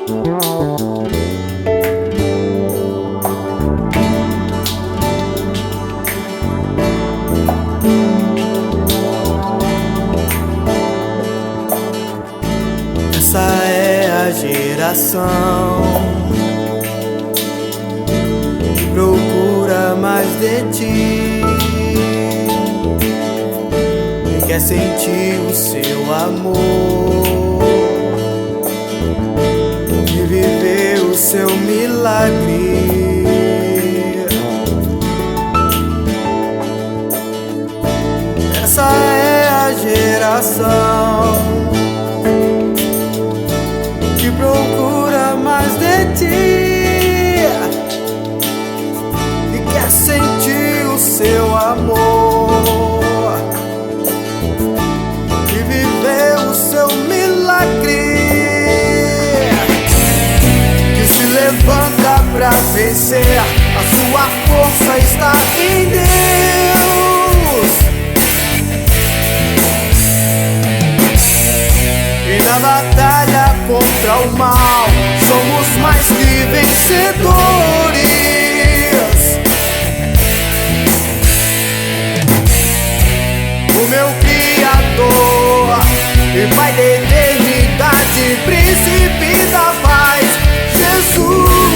Essa é a geração que procura mais de ti, que quer sentir o seu amor e viver o seu milagre. Essa é a geração que procura mais de ti e quer sentir o seu amor e viver o seu milagre, que se levanta pra vencer. A sua força está em Deus, e na batalha contra o mal somos mais que vencedores. O meu Criador e Pai da eternidade, Príncipe da paz, Jesus.